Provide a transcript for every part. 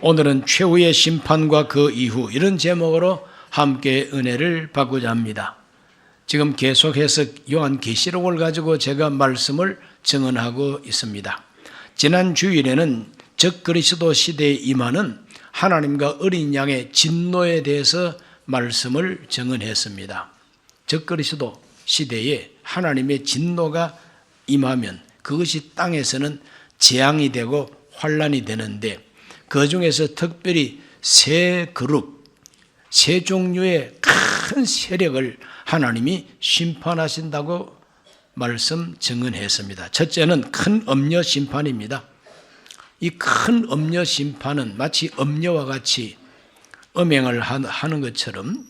오늘은 최후의 심판과 그 이후, 이런 제목으로 함께 은혜를 받고자 합니다. 지금 계속해서 요한계시록을 가지고 제가 말씀을 증언하고 있습니다. 지난 주일에는 적그리스도 시대에 임하는 하나님과 어린 양의 진노에 대해서 말씀을 증언했습니다. 적그리스도 시대에 하나님의 진노가 임하면 그것이 땅에서는 재앙이 되고 환란이 되는데, 그 중에서 특별히 세 그룹, 세 종류의 큰 세력을 하나님이 심판하신다고 말씀 증언했습니다. 첫째는 큰 엄녀 심판입니다. 이 큰 엄녀 심판은 마치 엄녀와 같이 음행을 하는 것처럼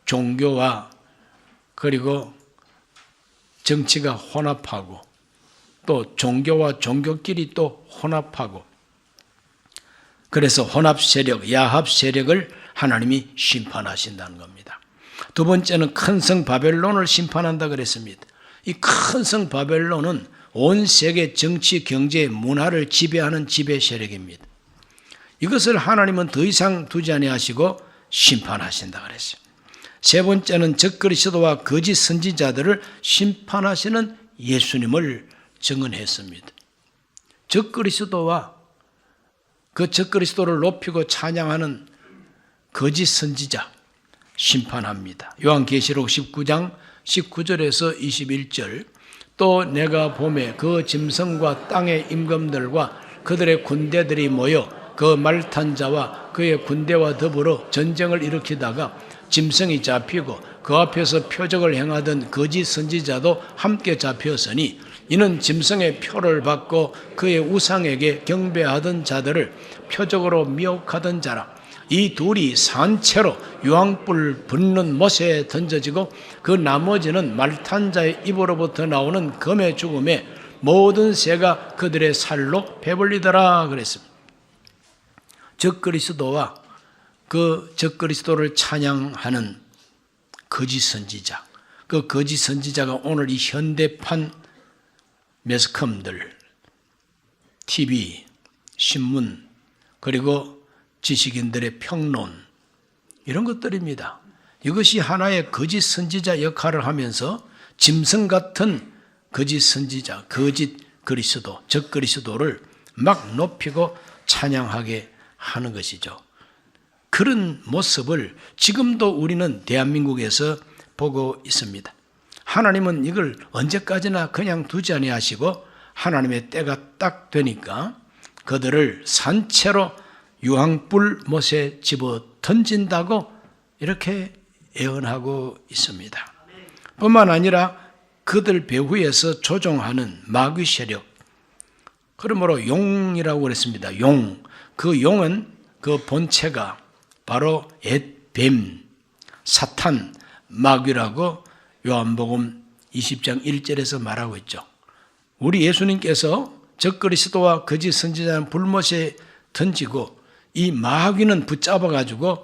종교와 그리고 정치가 혼합하고, 또 종교와 종교끼리 또 혼합하고, 그래서 혼합 세력, 야합 세력을 하나님이 심판하신다는 겁니다. 두 번째는 큰 성 바벨론을 심판한다 그랬습니다. 이 큰 성 바벨론은 온 세계 정치, 경제, 문화를 지배하는 지배 세력입니다. 이것을 하나님은 더 이상 두지 아니하시고 심판하신다 그랬어요. 세 번째는 적그리스도와 거짓 선지자들을 심판하시는 예수님을 증언했습니다. 적그리스도와 그 적그리스도를 높이고 찬양하는 거짓 선지자 심판합니다. 요한계시록 19장 19절에서 21절, 또 내가 보매 그 짐승과 땅의 임금들과 그들의 군대들이 모여 그 말탄 자와 그의 군대와 더불어 전쟁을 일으키다가 짐승이 잡히고 그 앞에서 표적을 행하던 거짓 선지자도 함께 잡혔으니, 이는 짐승의 표를 받고 그의 우상에게 경배하던 자들을 표적으로 미혹하던 자라. 이 둘이 산채로 유황불 붙는 못에 던져지고 그 나머지는 말탄 자의 입으로부터 나오는 검의 죽음에 모든 새가 그들의 살로 배불리더라 그랬습니다. 적그리스도와 그 적그리스도를 찬양하는 거짓 선지자, 그 거짓 선지자가 오늘 이 현대판 매스컴들, TV, 신문, 그리고 지식인들의 평론, 이런 것들입니다. 이것이 하나의 거짓 선지자 역할을 하면서 짐승 같은 거짓 선지자, 거짓 그리스도, 적그리스도를 막 높이고 찬양하게 하는 것이죠. 그런 모습을 지금도 우리는 대한민국에서 보고 있습니다. 하나님은 이걸 언제까지나 그냥 두지 아니하시고 하나님의 때가 딱 되니까 그들을 산채로 유황불 못에 집어 던진다고 이렇게 예언하고 있습니다. 뿐만 아니라 그들 배후에서 조종하는 마귀 세력, 그러므로 용이라고 그랬습니다. 용, 그 용은 그 본체가 바로 뱀, 사탄, 마귀라고 요한복음 20장 1절에서 말하고 있죠. 우리 예수님께서 적그리스도와 거짓 선지자는 불못에 던지고 이 마귀는 붙잡아가지고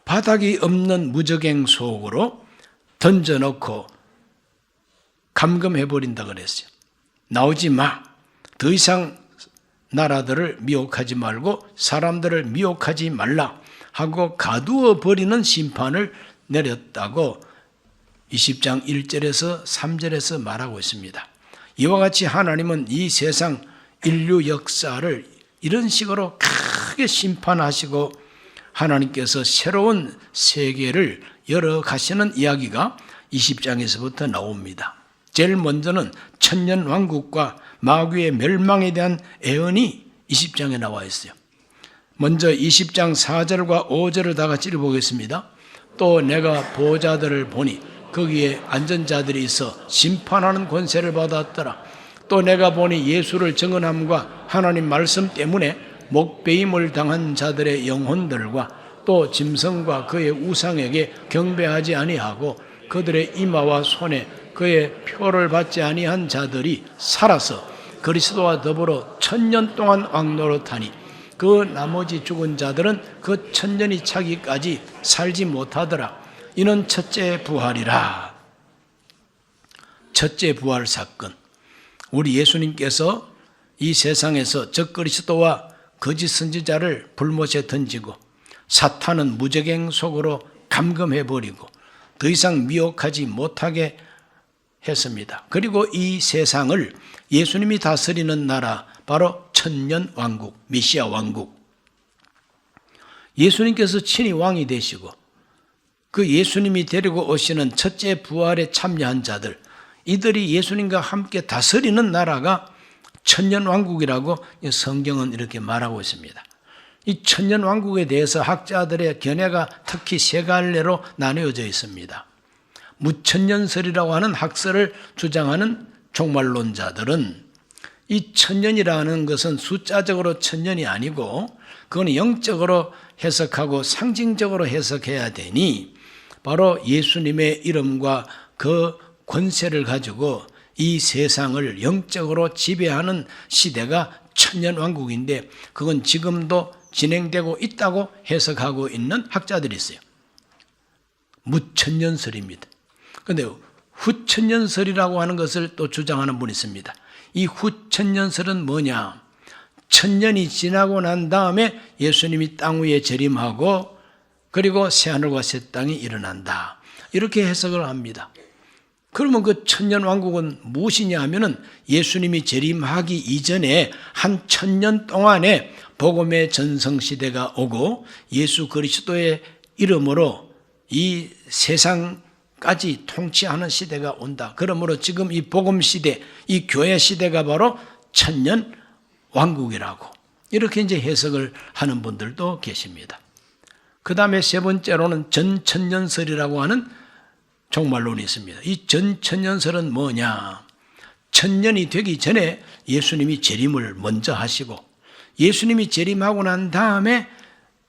바닥이 없는 무저갱 속으로 던져놓고 감금해버린다 그랬어요. 나오지 마. 더 이상 나라들을 미혹하지 말고 사람들을 미혹하지 말라 하고 가두어 버리는 심판을 내렸다고 20장 1절에서 3절에서 말하고 있습니다. 이와 같이 하나님은 이 세상 인류 역사를 이런 식으로 크게 심판하시고 하나님께서 새로운 세계를 열어가시는 이야기가 20장에서부터 나옵니다. 제일 먼저는 천년왕국과 마귀의 멸망에 대한 예언이 20장에 나와 있어요. 먼저 20장 4절과 5절을 다 같이 읽어보겠습니다. 또 내가 보호자들을 보니 거기에 앉은 자들이 있어 심판하는 권세를 받았더라. 또 내가 보니 예수를 증언함과 하나님 말씀 때문에 목배임을 당한 자들의 영혼들과 또 짐승과 그의 우상에게 경배하지 아니하고 그들의 이마와 손에 그의 표를 받지 아니한 자들이 살아서 그리스도와 더불어 1000년 동안 왕노릇하니 그 나머지 죽은 자들은 그 1000년이 차기까지 살지 못하더라. 이는 첫째 부활이라. 첫째 부활 사건. 우리 예수님께서 이 세상에서 적그리스도와 거짓 선지자를 불못에 던지고 사탄은 무적행 속으로 감금해버리고 더 이상 미혹하지 못하게 했습니다. 그리고 이 세상을 예수님이 다스리는 나라, 바로 천년왕국, 메시아 왕국, 예수님께서 친히 왕이 되시고 그 예수님이 데리고 오시는 첫째 부활에 참여한 자들, 이들이 예수님과 함께 다스리는 나라가 천년왕국이라고 성경은 이렇게 말하고 있습니다. 이 천년왕국에 대해서 학자들의 견해가 특히 세 갈래로 나누어져 있습니다. 무천년설이라고 하는 학설을 주장하는 종말론자들은 이 천년이라는 것은 숫자적으로 천년이 아니고 그건 영적으로 해석하고 상징적으로 해석해야 되니 바로 예수님의 이름과 그 권세를 가지고 이 세상을 영적으로 지배하는 시대가 천년왕국인데 그건 지금도 진행되고 있다고 해석하고 있는 학자들이 있어요. 무천년설입니다. 그런데 후천년설이라고 하는 것을 또 주장하는 분이 있습니다. 이 후천년설은 뭐냐? 천년이 지나고 난 다음에 예수님이 땅 위에 재림하고 그리고 새하늘과 새 땅이 일어난다. 이렇게 해석을 합니다. 그러면 그 천년왕국은 무엇이냐 하면은 예수님이 재림하기 이전에 한 천년 동안에 복음의 전성시대가 오고 예수 그리스도의 이름으로 이 세상까지 통치하는 시대가 온다. 그러므로 지금 이 복음시대, 이 교회시대가 바로 천년왕국이라고 이렇게 이제 해석을 하는 분들도 계십니다. 그 다음에 세 번째로는 전천년설이라고 하는 종말론이 있습니다. 이 전천년설은 뭐냐? 천년이 되기 전에 예수님이 재림을 먼저 하시고 예수님이 재림하고 난 다음에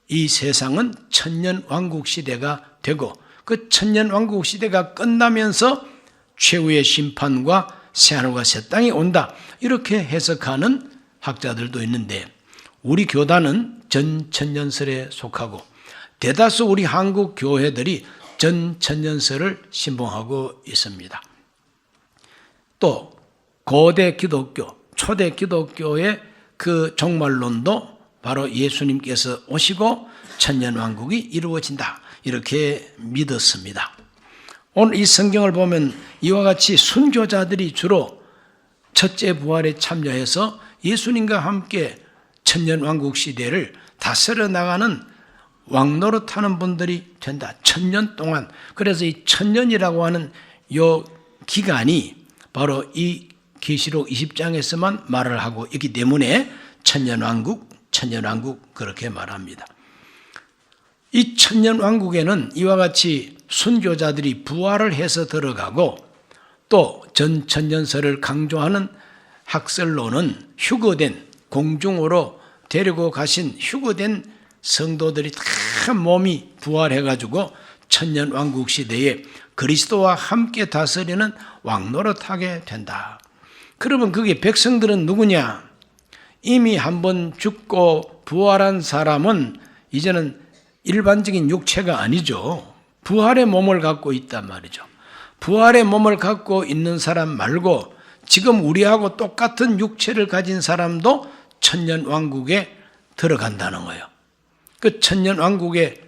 이 세상은 천년왕국 시대가 되고 그 천년왕국 시대가 끝나면서 최후의 심판과 새하늘과 새 땅이 온다. 이렇게 해석하는 학자들도 있는데 우리 교단은 전천년설에 속하고 대다수 우리 한국 교회들이 전천년설을 신봉하고 있습니다. 또 고대 기독교, 초대 기독교의 그 종말론도 바로 예수님께서 오시고 천년왕국이 이루어진다. 이렇게 믿었습니다. 오늘 이 성경을 보면 이와 같이 순교자들이 주로 첫째 부활에 참여해서 예수님과 함께 천년왕국 시대를 다스려 나가는 왕노릇하는 분들이 된다. 천년 동안. 그래서 이 천년이라고 하는 요 기간이 바로 이 계시록 20장에서만 말을 하고 있기 때문에 천년왕국 그렇게 말합니다. 이 천년왕국에는 이와 같이 순교자들이 부활을 해서 들어가고 또 전천년설을 강조하는 학설로는 휴거된 공중으로 데리고 가신 휴거된 성도들이 다 몸이 부활해가지고 천년왕국 시대에 그리스도와 함께 다스리는 왕노릇하게 된다. 그러면 그게 백성들은 누구냐? 이미 한번 죽고 부활한 사람은 이제는 일반적인 육체가 아니죠. 부활의 몸을 갖고 있단 말이죠. 부활의 몸을 갖고 있는 사람 말고 지금 우리하고 똑같은 육체를 가진 사람도 천년왕국에 들어간다는 거예요. 그 천년왕국의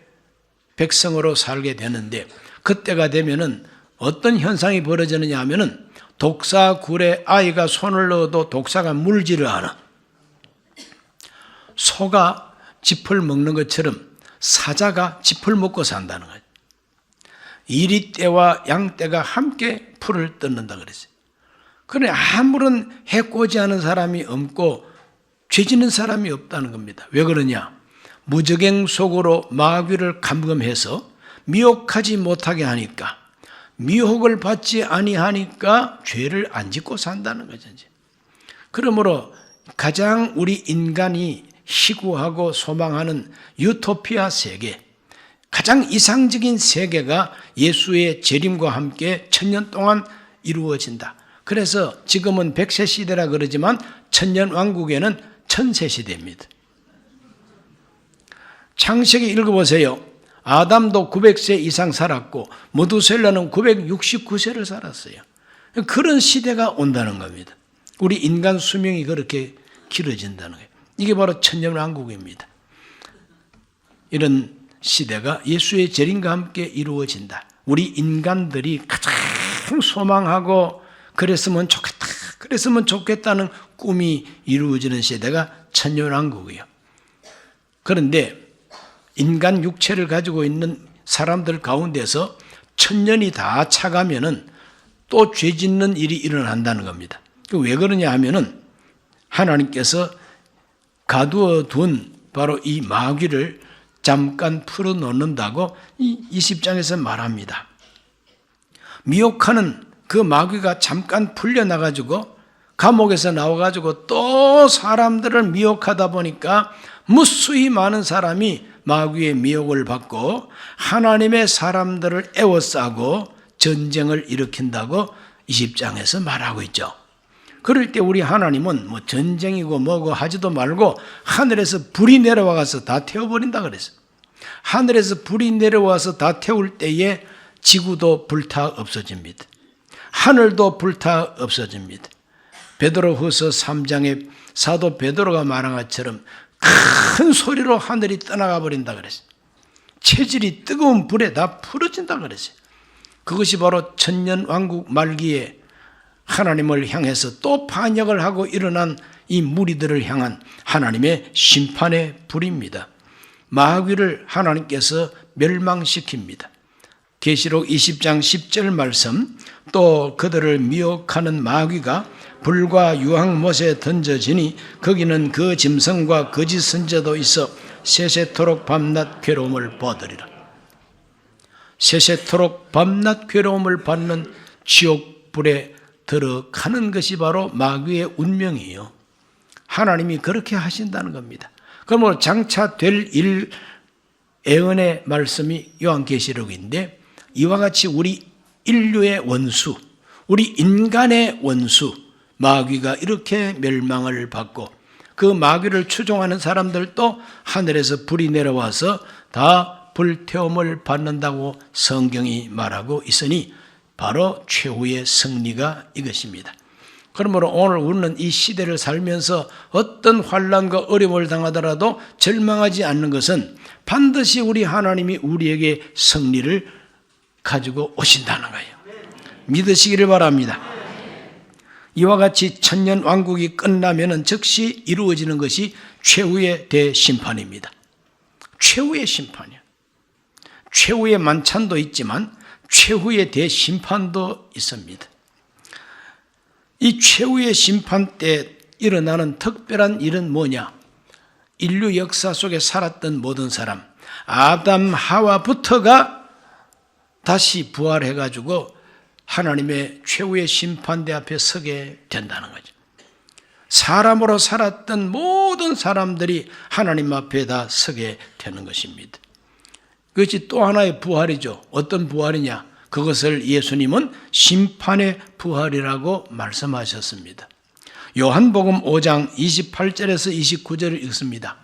백성으로 살게 되는데 그때가 되면은 어떤 현상이 벌어지느냐 하면은 독사굴에 아이가 손을 넣어도 독사가 물지를 않아. 소가 짚을 먹는 것처럼 사자가 짚을 먹고 산다는 거예요. 이리떼와 양떼가 함께 풀을 뜯는다 그랬어요. 그런데 아무런 해코지 하는 사람이 없고 죄지는 사람이 없다는 겁니다. 왜 그러냐? 무적행 속으로 마귀를 감금해서 미혹하지 못하게 하니까 미혹을 받지 아니하니까 죄를 안 짓고 산다는 거죠. 그러므로 가장 우리 인간이 희구하고 소망하는 유토피아 세계, 가장 이상적인 세계가 예수의 재림과 함께 천년 동안 이루어진다. 그래서 지금은 100세 시대라 그러지만 천년왕국에는 1000세 시대입니다. 창세기 읽어보세요. 아담도 900세 이상 살았고 무두셀라는 969세를 살았어요. 그런 시대가 온다는 겁니다. 우리 인간 수명이 그렇게 길어진다는 거예요. 이게 바로 천년왕국입니다. 이런 시대가 예수의 재림과 함께 이루어진다. 우리 인간들이 가장 소망하고 그랬으면 좋겠다는 꿈이 이루어지는 시대가 천년왕국이에요. 그런데 인간 육체를 가지고 있는 사람들 가운데서 천년이 다 차가면은 또 죄 짓는 일이 일어난다는 겁니다. 왜 그러냐 하면은 하나님께서 가두어 둔 바로 이 마귀를 잠깐 풀어놓는다고 이 20장에서 말합니다. 미혹하는 그 마귀가 잠깐 풀려나가지고 감옥에서 나와가지고 또 사람들을 미혹하다 보니까 무수히 많은 사람이 마귀의 미혹을 받고 하나님의 사람들을 애워싸고 전쟁을 일으킨다고 20장에서 말하고 있죠. 그럴 때 우리 하나님은 뭐 전쟁이고 뭐고 하지도 말고 하늘에서 불이 내려와서 다 태워버린다 그랬어요. 하늘에서 불이 내려와서 다 태울 때에 지구도 불타 없어집니다. 하늘도 불타 없어집니다. 베드로후서 3장에 사도 베드로가 말한 것처럼 큰 소리로 하늘이 떠나가 버린다 그랬어요. 체질이 뜨거운 불에 다 풀어진다 그랬어요. 그것이 바로 천년왕국 말기에 하나님을 향해서 또 반역을 하고 일어난 이 무리들을 향한 하나님의 심판의 불입니다. 마귀를 하나님께서 멸망시킵니다. 계시록 20장 10절 말씀, 또 그들을 미혹하는 마귀가 불과 유황못에 던져지니 거기는 그 짐승과 거짓 선지자도 있어 세세토록 밤낮 괴로움을 받으리라. 세세토록 밤낮 괴로움을 받는 지옥불에 들어가는 것이 바로 마귀의 운명이에요. 하나님이 그렇게 하신다는 겁니다. 그러므로 장차 될 일 예언의 말씀이 요한계시록인데 이와 같이 우리 인류의 원수, 우리 인간의 원수 마귀가 이렇게 멸망을 받고 그 마귀를 추종하는 사람들도 하늘에서 불이 내려와서 다 불태움을 받는다고 성경이 말하고 있으니 바로 최후의 승리가 이것입니다. 그러므로 오늘 우리는 이 시대를 살면서 어떤 환난과 어려움을 당하더라도 절망하지 않는 것은 반드시 우리 하나님이 우리에게 승리를 가지고 오신다는 거예요. 믿으시기를 바랍니다. 이와 같이 천년왕국이 끝나면 즉시 이루어지는 것이 최후의 대심판입니다. 최후의 심판이요. 최후의 만찬도 있지만 최후의 대심판도 있습니다. 이 최후의 심판 때 일어나는 특별한 일은 뭐냐? 인류 역사 속에 살았던 모든 사람, 아담 하와부터가 다시 부활해가지고 하나님의 최후의 심판대 앞에 서게 된다는 거죠. 사람으로 살았던 모든 사람들이 하나님 앞에 다 서게 되는 것입니다. 그것이 또 하나의 부활이죠. 어떤 부활이냐? 그것을 예수님은 심판의 부활이라고 말씀하셨습니다. 요한복음 5장 28절에서 29절을 읽습니다.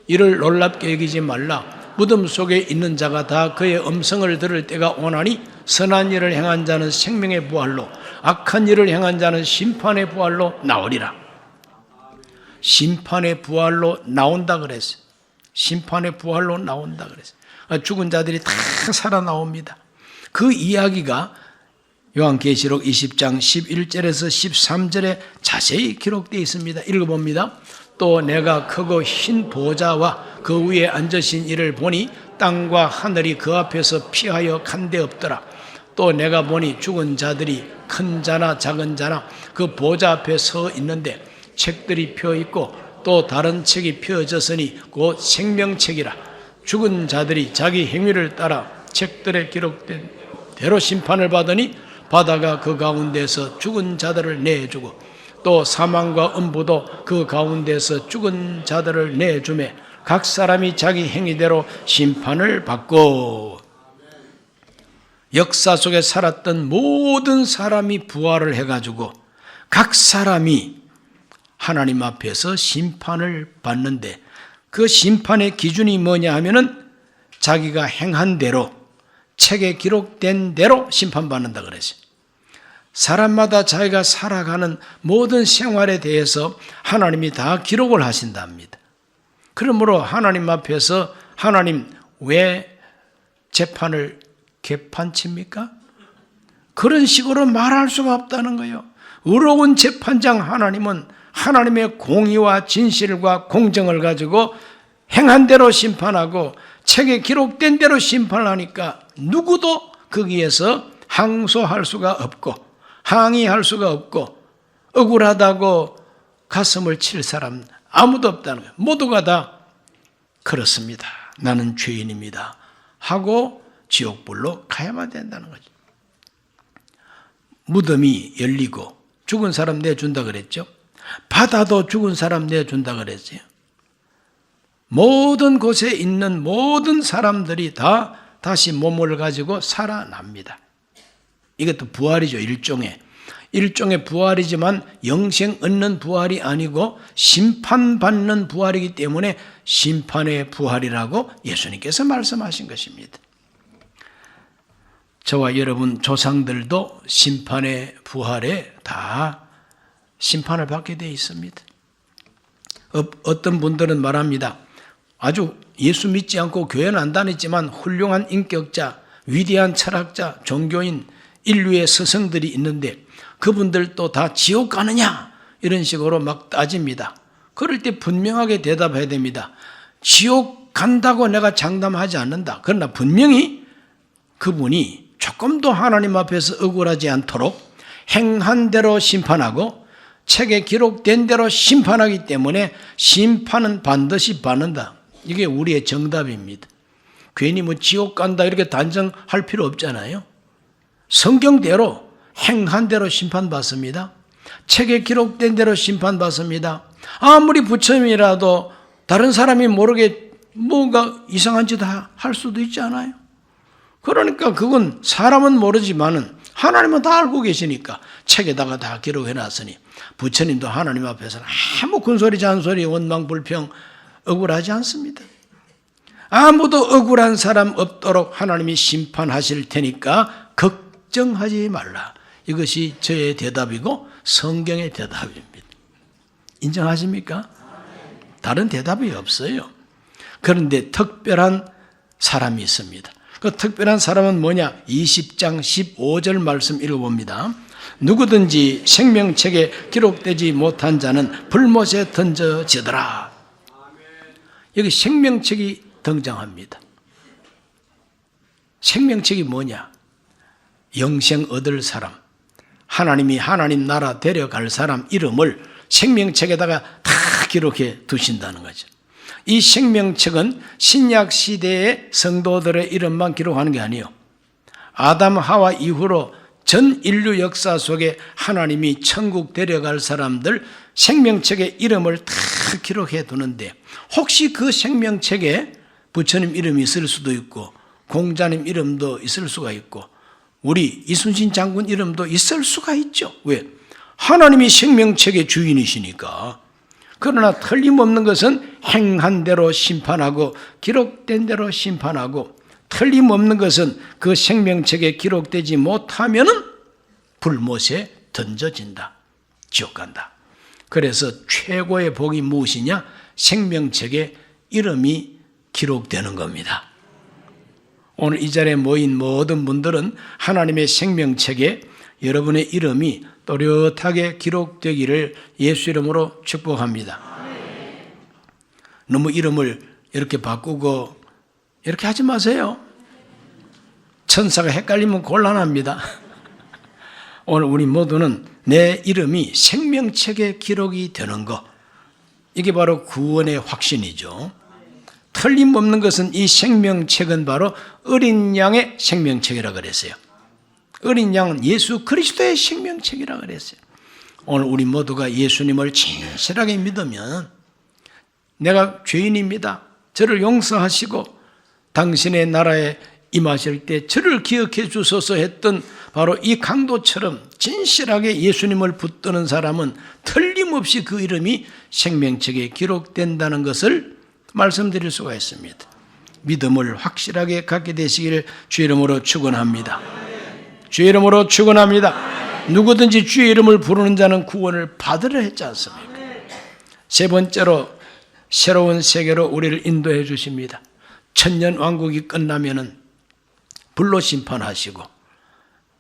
이를 놀랍게 여기지 말라. 무덤 속에 있는 자가 다 그의 음성을 들을 때가 오나니 선한 일을 행한 자는 생명의 부활로 악한 일을 행한 자는 심판의 부활로 나오리라. 심판의 부활로 나온다 그랬어요. 심판의 부활로 나온다 그랬어요. 죽은 자들이 다 살아나옵니다. 그 이야기가 요한계시록 20장 11절에서 13절에 자세히 기록되어 있습니다. 읽어봅니다. 또 내가 크고 흰 보좌와 그 위에 앉으신 이를 보니 땅과 하늘이 그 앞에서 피하여 간데 없더라. 또 내가 보니 죽은 자들이 큰 자나 작은 자나 그 보좌 앞에 서 있는데 책들이 펴 있고 또 다른 책이 펴졌으니 곧 생명책이라. 죽은 자들이 자기 행위를 따라 책들에 기록된 대로 심판을 받으니 바다가 그 가운데서 죽은 자들을 내주고 또 사망과 음부도 그 가운데서 죽은 자들을 내주매 각 사람이 자기 행위대로 심판을 받고 역사 속에 살았던 모든 사람이 부활을 해가지고 각 사람이 하나님 앞에서 심판을 받는데 그 심판의 기준이 뭐냐 하면은 자기가 행한 대로 책에 기록된 대로 심판받는다 그랬어요. 사람마다 자기가 살아가는 모든 생활에 대해서 하나님이 다 기록을 하신답니다. 그러므로 하나님 앞에서 하나님 왜 재판을 개판칩니까? 그런 식으로 말할 수가 없다는 거예요. 의로운 재판장 하나님은 하나님의 공의와 진실과 공정을 가지고 행한 대로 심판하고 책에 기록된 대로 심판하니까 누구도 거기에서 항소할 수가 없고 항의할 수가 없고 억울하다고 가슴을 칠 사람 아무도 없다는 거예요. 모두가 다 그렇습니다. 나는 죄인입니다. 하고 지옥불로 가야만 된다는 거죠. 무덤이 열리고 죽은 사람 내준다 그랬죠. 바다도 죽은 사람 내준다 그랬어요. 모든 곳에 있는 모든 사람들이 다 다시 몸을 가지고 살아납니다. 이것도 부활이죠. 일종의 부활이지만 영생 얻는 부활이 아니고 심판받는 부활이기 때문에 심판의 부활이라고 예수님께서 말씀하신 것입니다. 저와 여러분 조상들도 심판의 부활에 다 심판을 받게 되어 있습니다. 어떤 분들은 말합니다. 아주 예수 믿지 않고 교회는 안 다녔지만 훌륭한 인격자, 위대한 철학자, 종교인, 인류의 스승들이 있는데 그분들도 다 지옥 가느냐? 이런 식으로 막 따집니다. 그럴 때 분명하게 대답해야 됩니다. 지옥 간다고 내가 장담하지 않는다. 그러나 분명히 그분이 조금도 하나님 앞에서 억울하지 않도록 행한 대로 심판하고 책에 기록된 대로 심판하기 때문에 심판은 반드시 받는다. 이게 우리의 정답입니다. 괜히 뭐 지옥 간다 이렇게 단정할 필요 없잖아요. 성경대로 행한 대로 심판받습니다. 책에 기록된 대로 심판받습니다. 아무리 부처님이라도 다른 사람이 모르게 뭔가 이상한 짓 할 수도 있지 않아요? 그러니까 그건 사람은 모르지만은 하나님은 다 알고 계시니까 책에다가 다 기록해놨으니 부처님도 하나님 앞에서는 아무 군소리 잔소리 원망불평 억울하지 않습니다. 아무도 억울한 사람 없도록 하나님이 심판하실 테니까 걱정하지 말라. 이것이 저의 대답이고 성경의 대답입니다. 인정하십니까? 다른 대답이 없어요. 그런데 특별한 사람이 있습니다. 그 특별한 사람은 뭐냐? 20장 15절 말씀 읽어봅니다. 누구든지 생명책에 기록되지 못한 자는 불못에 던져지더라. 여기 생명책이 등장합니다. 생명책이 뭐냐? 영생 얻을 사람, 하나님이 하나님 나라 데려갈 사람 이름을 생명책에다가 다 기록해 두신다는 거죠. 이 생명책은 신약 시대의 성도들의 이름만 기록하는 게 아니에요. 아담 하와 이후로 전 인류 역사 속에 하나님이 천국 데려갈 사람들 생명책에 이름을 다 기록해 두는데 혹시 그 생명책에 부처님 이름이 있을 수도 있고 공자님 이름도 있을 수가 있고 우리 이순신 장군 이름도 있을 수가 있죠. 왜? 하나님이 생명책의 주인이시니까. 그러나 틀림없는 것은 행한 대로 심판하고 기록된 대로 심판하고 틀림없는 것은 그 생명책에 기록되지 못하면은 불못에 던져진다. 지옥 간다. 그래서 최고의 복이 무엇이냐? 생명책에 이름이 기록되는 겁니다. 오늘 이 자리에 모인 모든 분들은 하나님의 생명책에 여러분의 이름이 또렷하게 기록되기를 예수 이름으로 축복합니다. 너무 이름을 이렇게 바꾸고 이렇게 하지 마세요. 천사가 헷갈리면 곤란합니다. 오늘 우리 모두는 내 이름이 생명책에 기록이 되는 것, 이게 바로 구원의 확신이죠. 틀림없는 것은 이 생명책은 바로 어린 양의 생명책이라고 그랬어요. 어린 양은 예수 그리스도의 생명책이라고 그랬어요. 오늘 우리 모두가 예수님을 진실하게 믿으면 내가 죄인입니다. 저를 용서하시고 당신의 나라에 임하실 때 저를 기억해 주소서 했던 바로 이 강도처럼 진실하게 예수님을 붙드는 사람은 틀림없이 그 이름이 생명책에 기록된다는 것을 말씀드릴 수가 있습니다. 믿음을 확실하게 갖게 되시기를 주의 이름으로 축원합니다. 주의 이름으로 축원합니다. 누구든지 주의 이름을 부르는 자는 구원을 받으려 했지 않습니까? 세 번째로 새로운 세계로 우리를 인도해 주십니다. 천년 왕국이 끝나면은 불로 심판하시고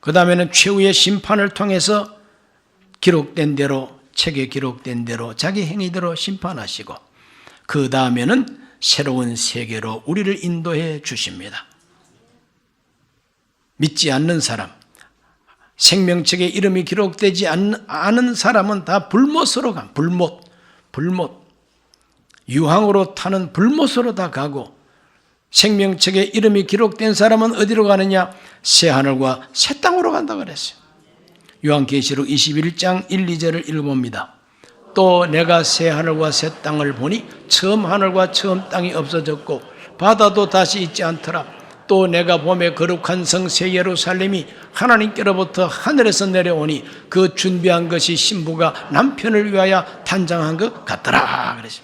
그 다음에는 최후의 심판을 통해서 기록된 대로, 책에 기록된 대로 자기 행위대로 심판하시고 그 다음에는 새로운 세계로 우리를 인도해 주십니다. 믿지 않는 사람, 생명책에 이름이 기록되지 않은 사람은 다 불못으로 가. 불못. 유황으로 타는 불못으로 다 가고 생명책에 이름이 기록된 사람은 어디로 가느냐? 새하늘과 새 땅으로 간다 그랬어요. 요한계시록 21장 1, 2절을 읽어봅니다. 또 내가 새하늘과 새 땅을 보니 처음 하늘과 처음 땅이 없어졌고 바다도 다시 있지 않더라. 또 내가 보매 거룩한 성 새 예루살렘이 하나님께로부터 하늘에서 내려오니 그 준비한 것이 신부가 남편을 위하여 단장한 것 같더라 그랬어요.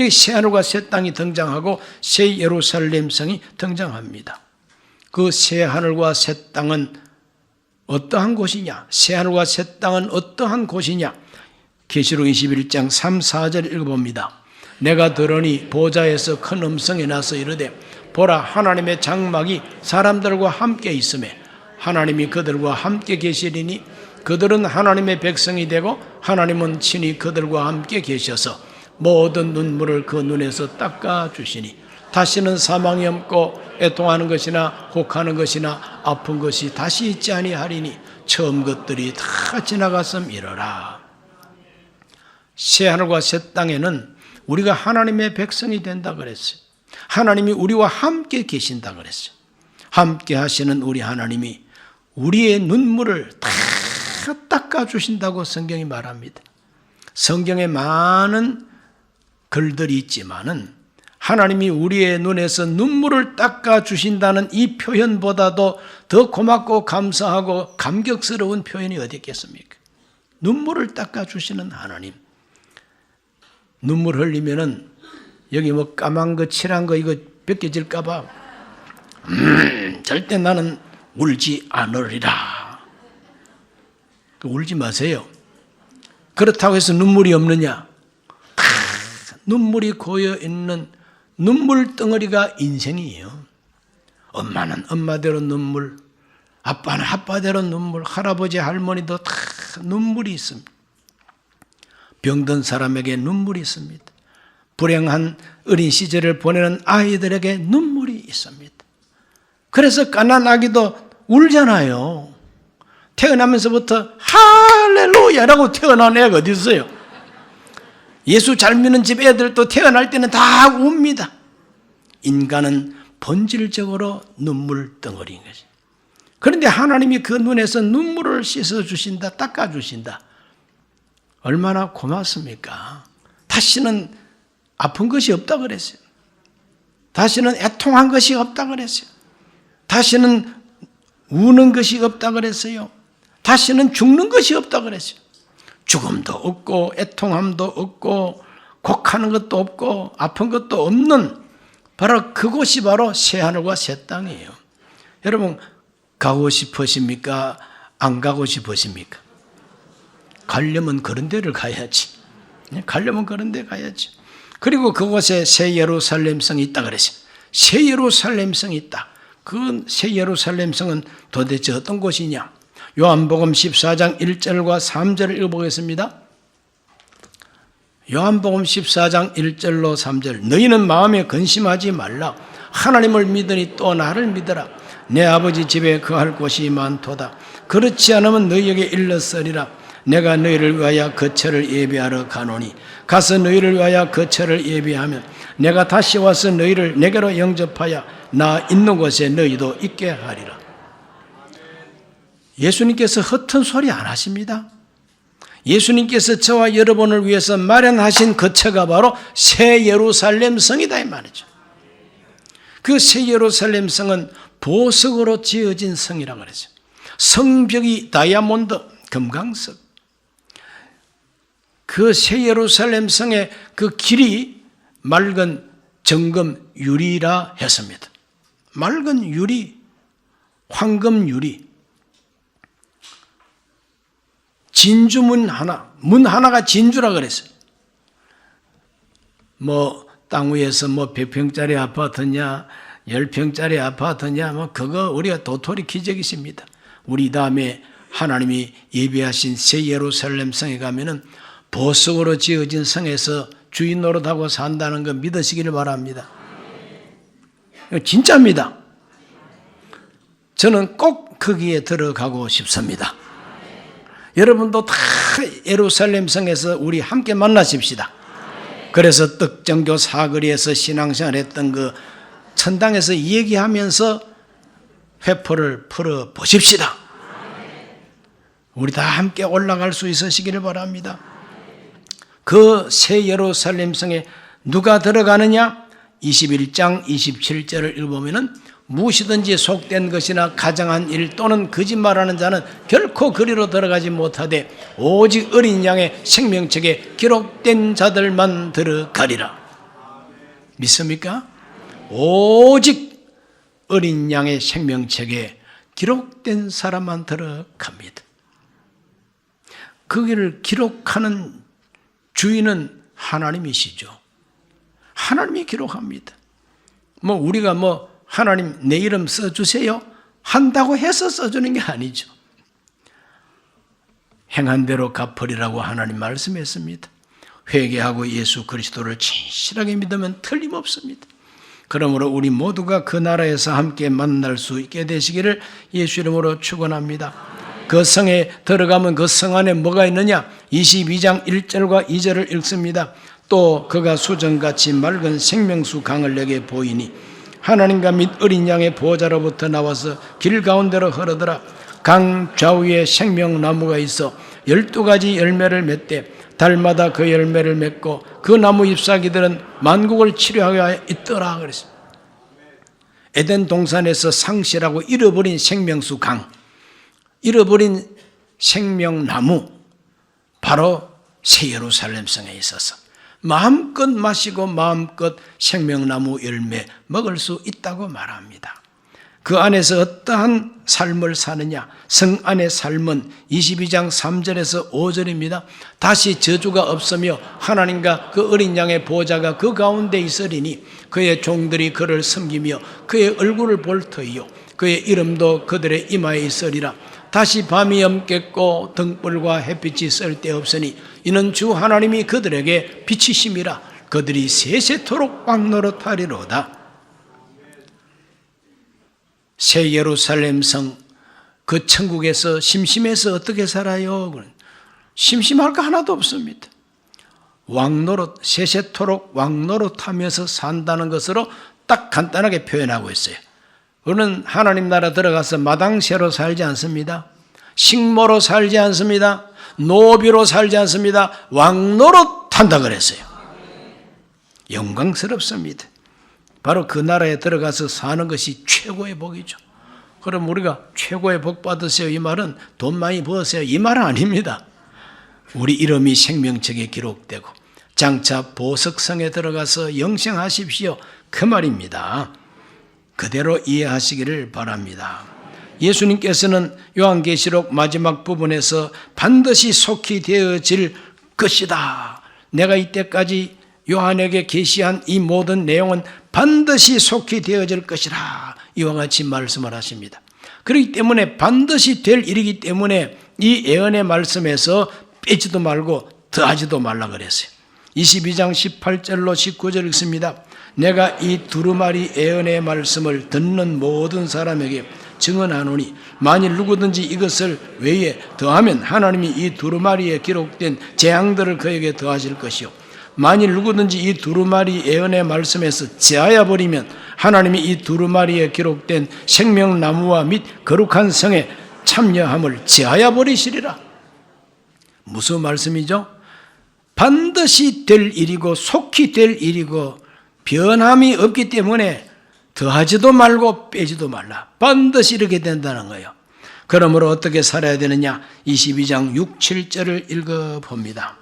여기 새하늘과 새 땅이 등장하고 새 예루살렘 성이 등장합니다. 그 새하늘과 새 땅은 어떠한 곳이냐? 새하늘과 새 땅은 어떠한 곳이냐? 계시록 21장 3, 4절 읽어봅니다. 내가 들으니 보좌에서 큰 음성이 나서 이르되 보라 하나님의 장막이 사람들과 함께 있음에 하나님이 그들과 함께 계시리니 그들은 하나님의 백성이 되고 하나님은 친히 그들과 함께 계셔서 모든 눈물을 그 눈에서 닦아주시니 다시는 사망이 없고 애통하는 것이나 혹하는 것이나 아픈 것이 다시 있지 아니하리니 처음 것들이 다 지나갔음이러라. 새하늘과 새 땅에는 우리가 하나님의 백성이 된다 그랬어요. 하나님이 우리와 함께 계신다 그랬어요. 함께 하시는 우리 하나님이 우리의 눈물을 다 닦아주신다고 성경이 말합니다. 성경에 많은 글들이 있지만은 하나님이 우리의 눈에서 눈물을 닦아주신다는 이 표현보다도 더 고맙고 감사하고 감격스러운 표현이 어디 있겠습니까? 눈물을 닦아주시는 하나님. 눈물 흘리면은 여기 뭐 까만 거 칠한 거 이거 벗겨질까 봐 절대 나는 울지 않으리라. 울지 마세요. 그렇다고 해서 눈물이 없느냐? 눈물이 고여있는 눈물 덩어리가 인생이에요. 엄마는 엄마대로 눈물, 아빠는 아빠대로 눈물, 할아버지 할머니도 다 눈물이 있습니다. 병든 사람에게 눈물이 있습니다. 불행한 어린 시절을 보내는 아이들에게 눈물이 있습니다. 그래서 갓난 아기도 울잖아요. 태어나면서부터 할렐루야라고 태어난 애가 어디 있어요? 예수 잘 믿는 집 애들도 태어날 때는 다 웁니다. 인간은 본질적으로 눈물 덩어리인 거지. 그런데 하나님이 그 눈에서 눈물을 씻어주신다, 닦아주신다. 얼마나 고맙습니까? 다시는 아픈 것이 없다 그랬어요. 다시는 애통한 것이 없다 그랬어요. 다시는 우는 것이 없다 그랬어요. 다시는 죽는 것이 없다 그랬어요. 죽음도 없고 애통함도 없고 곡하는 것도 없고 아픈 것도 없는 바로 그곳이 바로 새하늘과 새 땅이에요. 여러분 가고 싶으십니까? 안 가고 싶으십니까? 가려면 그런 데를 가야지. 가려면 그런 데 가야지. 그리고 그곳에 새 예루살렘 성이 있다 그랬어요. 새 예루살렘 성이 있다. 그 새 예루살렘 성은 도대체 어떤 곳이냐? 요한복음 14장 1절과 3절을 읽어보겠습니다. 요한복음 14장 1절로 3절. 너희는 마음에 근심하지 말라. 하나님을 믿으니 또 나를 믿어라. 내 아버지 집에 거할 곳이 많도다. 그렇지 않으면 너희에게 일렀으리라. 내가 너희를 위하여 거처를 예비하러 가노니 가서 너희를 위하여 거처를 예비하면 내가 다시 와서 너희를 내게로 영접하여 나 있는 곳에 너희도 있게 하리라. 예수님께서 허튼 소리 안 하십니다. 예수님께서 저와 여러분을 위해서 마련하신 거처가 바로 새 예루살렘 성이다 이 말이죠. 그 새 예루살렘 성은 보석으로 지어진 성이라고 그랬어요. 성벽이 다이아몬드, 금강석. 그 새 예루살렘 성의 그 길이 맑은 정금 유리라 했습니다. 맑은 유리, 황금 유리. 진주문 하나, 문 하나가 진주라 그랬어요. 뭐 땅 위에서 뭐 100평짜리 아파트냐 10평짜리 아파트냐 뭐 그거 우리가 도토리 기적이십니다. 우리 다음에 하나님이 예비하신 새 예루살렘 성에 가면은 보석으로 지어진 성에서 주인 노릇하고 산다는 거 믿으시기를 바랍니다. 진짜입니다. 저는 꼭 거기에 들어가고 싶습니다. 여러분도 다 예루살렘 성에서 우리 함께 만나십시다. 그래서 떡정교 사거리에서 신앙생활 했던 그 천당에서 얘기하면서 회포를 풀어 보십시다. 우리 다 함께 올라갈 수 있으시기를 바랍니다. 그 새 예루살렘 성에 누가 들어가느냐? 21장 27절을 읽어보면 무엇이든지 속된 것이나 가장한 일 또는 거짓말하는 자는 결코 그리로 들어가지 못하되 오직 어린 양의 생명책에 기록된 자들만 들어가리라. 믿습니까? 오직 어린 양의 생명책에 기록된 사람만 들어갑니다. 거기를 기록하는 주인은 하나님이시죠. 하나님이 기록합니다. 뭐 우리가 뭐 하나님 내 이름 써주세요 한다고 해서 써주는 게 아니죠. 행한 대로 갚으리라고 하나님 말씀했습니다. 회개하고 예수 그리스도를 진실하게 믿으면 틀림없습니다. 그러므로 우리 모두가 그 나라에서 함께 만날 수 있게 되시기를 예수 이름으로 축원합니다. 그 성에 들어가면 그 성 안에 뭐가 있느냐? 22장 1절과 2절을 읽습니다. 또 그가 수정같이 맑은 생명수 강을 내게 보이니 하나님과 및 어린 양의 보호자로부터 나와서 길 가운데로 흐르더라. 강 좌우에 생명나무가 있어 12가지 열매를 맺되 달마다 그 열매를 맺고 그 나무 잎사귀들은 만국을 치료하여 있더라 그랬습니다. 에덴 동산에서 상실하고 잃어버린 생명수 강, 잃어버린 생명나무, 바로 새 예루살렘 성에 있어서 마음껏 마시고 마음껏 생명나무 열매 먹을 수 있다고 말합니다. 그 안에서 어떠한 삶을 사느냐? 성 안의 삶은 22장 3절에서 5절입니다. 다시 저주가 없으며 하나님과 그 어린 양의 보호자가 그 가운데 있으리니 그의 종들이 그를 섬기며 그의 얼굴을 볼 터이요 그의 이름도 그들의 이마에 있으리라. 다시 밤이 염겠고 등불과 햇빛이 쓸데없으니 이는 주 하나님이 그들에게 빛이심이라. 그들이 세세토록 왕노릇하리로다. 새 예루살렘 성, 그 천국에서 심심해서 어떻게 살아요? 심심할 거 하나도 없습니다. 왕노릇, 세세토록 왕노릇하면서 산다는 것으로 딱 간단하게 표현하고 있어요. 우리는 하나님 나라 들어가서 마당새로 살지 않습니다. 식모로 살지 않습니다. 노비로 살지 않습니다. 왕노릇한다 그랬어요. 영광스럽습니다. 바로 그 나라에 들어가서 사는 것이 최고의 복이죠. 그럼 우리가 최고의 복 받으세요 이 말은 돈 많이 버세요 이 말은 아닙니다. 우리 이름이 생명책에 기록되고 장차 보석성에 들어가서 영생하십시오 그 말입니다. 그대로 이해하시기를 바랍니다. 예수님께서는 요한계시록 마지막 부분에서 반드시 속히 되어질 것이다. 내가 이때까지 요한에게 계시한 이 모든 내용은 반드시 속히 되어질 것이라 이와 같이 말씀을 하십니다. 그렇기 때문에 반드시 될 일이기 때문에 이 예언의 말씀에서 빼지도 말고 더하지도 말라 그랬어요. 22장 18절로 19절 읽습니다. 내가 이 두루마리 예언의 말씀을 듣는 모든 사람에게 증언하노니 만일 누구든지 이것을 외에 더하면 하나님이 이 두루마리에 기록된 재앙들을 그에게 더하실 것이요 만일 누구든지 이 두루마리 예언의 말씀에서 제하여 버리면 하나님이 이 두루마리에 기록된 생명나무와 및 거룩한 성에 참여함을 제하여 버리시리라. 무슨 말씀이죠? 반드시 될 일이고 속히 될 일이고 변함이 없기 때문에 더하지도 말고 빼지도 말라. 반드시 이렇게 된다는 거예요. 그러므로 어떻게 살아야 되느냐? 22장 6, 7절을 읽어봅니다.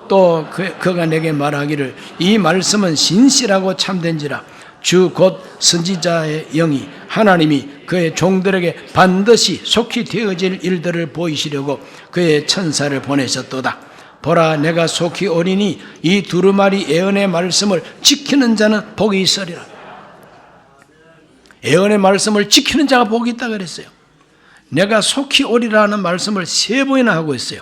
또 그가 내게 말하기를 이 말씀은 신실하고 참된지라. 주 곧 선지자의 영이 하나님이 그의 종들에게 반드시 속히 되어질 일들을 보이시려고 그의 천사를 보내셨도다. 보라 내가 속히 오리니 이 두루마리 예언의 말씀을 지키는 자는 복이 있으리라. 예언의 말씀을 지키는 자가 복이 있다 그랬어요. 내가 속히 오리라는 말씀을 3번이나 하고 있어요.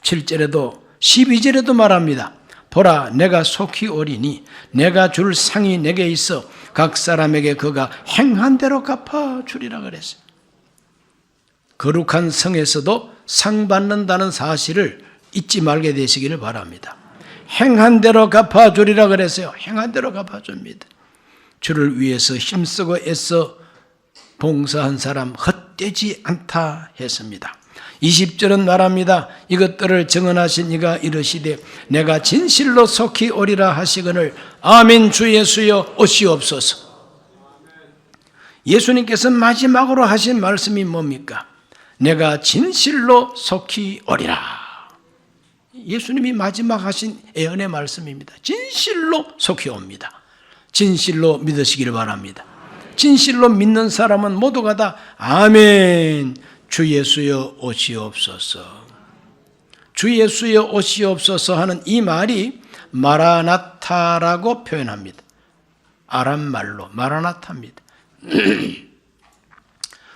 7절에도 12절에도 말합니다. 보라 내가 속히 오리니 내가 줄 상이 내게 있어 각 사람에게 그가 행한 대로 갚아주리라 그랬어요. 거룩한 성에서도 상 받는다는 사실을 잊지 말게 되시기를 바랍니다. 행한 대로 갚아주리라 그랬어요. 행한 대로 갚아줍니다. 주를 위해서 힘쓰고 애써 봉사한 사람 헛되지 않다 했습니다. 20절은 말합니다. 이것들을 증언하신 이가 이르시되 내가 진실로 속히 오리라 하시거늘 아멘 주 예수여 오시옵소서. 예수님께서 마지막으로 하신 말씀이 뭡니까? 내가 진실로 속히 오리라. 예수님이 마지막 하신 예언의 말씀입니다. 진실로 속히 옵니다. 진실로 믿으시기를 바랍니다. 진실로 믿는 사람은 모두가 다 아멘 주 예수여 오시옵소서. 주 예수여 오시옵소서 하는 이 말이 마라나타라고 표현합니다. 아람말로 마라나타입니다.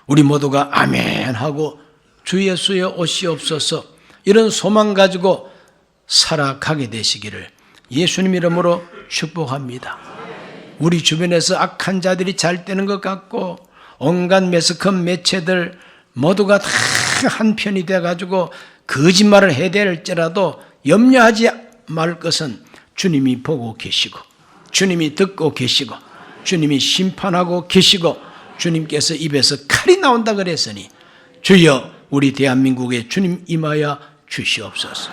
우리 모두가 아멘 하고 주 예수여 오시옵소서 이런 소망 가지고 살아가게 되시기를 예수님 이름으로 축복합니다. 우리 주변에서 악한 자들이 잘 되는 것 같고 온갖 매스컴 매체들 모두가 다 한편이 돼가지고 거짓말을 해야 될지라도 염려하지 말 것은 주님이 보고 계시고 주님이 듣고 계시고 주님이 심판하고 계시고 주님께서 입에서 칼이 나온다 그랬으니 주여 우리 대한민국에 주님 임하여 주시옵소서.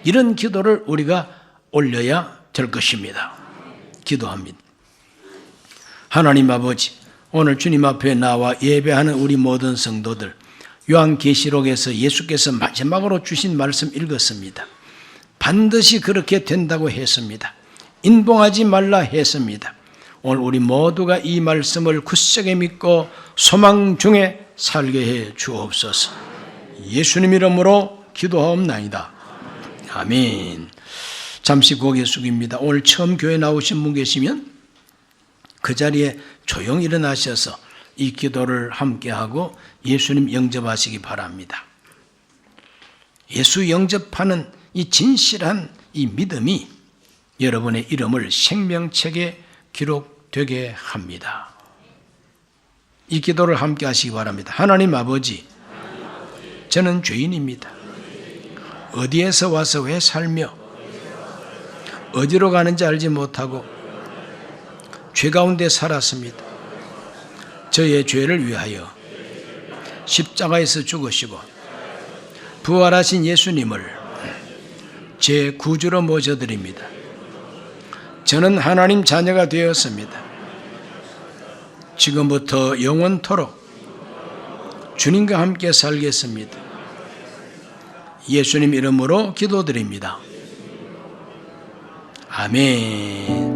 이런 기도를 우리가 올려야 될 것입니다. 기도합니다. 하나님 아버지, 오늘 주님 앞에 나와 예배하는 우리 모든 성도들, 요한계시록에서 예수께서 마지막으로 주신 말씀 읽었습니다. 반드시 그렇게 된다고 했습니다. 인봉하지 말라 했습니다. 오늘 우리 모두가 이 말씀을 굳세게 믿고 소망 중에 살게 해 주옵소서. 예수님 이름으로 기도하옵나이다. 아멘. 잠시 고개 숙입니다. 오늘 처음 교회 나오신 분 계시면 그 자리에 조용히 일어나셔서 이 기도를 함께하고 예수님 영접하시기 바랍니다. 예수 영접하는 이 진실한 이 믿음이 여러분의 이름을 생명책에 기록되게 합니다. 이 기도를 함께 하시기 바랍니다. 하나님 아버지, 저는 죄인입니다. 어디에서 와서 왜 살며 어디로 가는지 알지 못하고 죄 가운데 살았습니다. 저의 죄를 위하여 십자가에서 죽으시고 부활하신 예수님을 제 구주로 모셔드립니다. 저는 하나님 자녀가 되었습니다. 지금부터 영원토록 주님과 함께 살겠습니다. 예수님 이름으로 기도드립니다. 아멘.